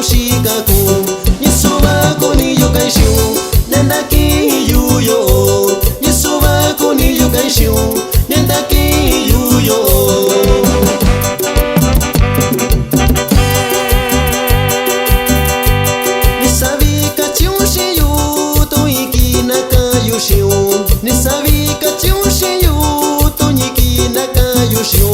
shikaku Nisuba kuni yukaishu Nenda ki yuyo Nisuba kuni yukaishu Nenda ki yuyo Nisavika chiushiyu Toiki nakayushiu Nisavika chiushiyu Toiki nakayushiu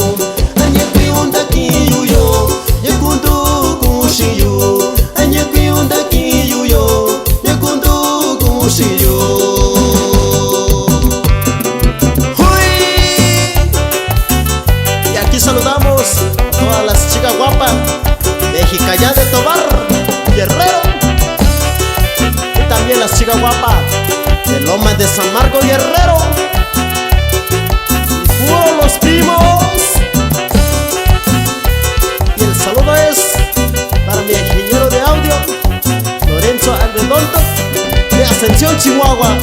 Anyekuyunda ki yuyo Yekundu kushiyu Anyekuyunda ki yuyo Yekundu kushiyu ¡Huy! Y aquí saludamos a todas las chicas guapas de Jicayá de Tobar, Guerrero. Y también las chicas guapas de Lomas de San Marcos, Guerrero. Y puro los primos. Y el saludo es para mi ingeniero de audio, Lorenzo Arredondo, de Ascensión, Chihuahua.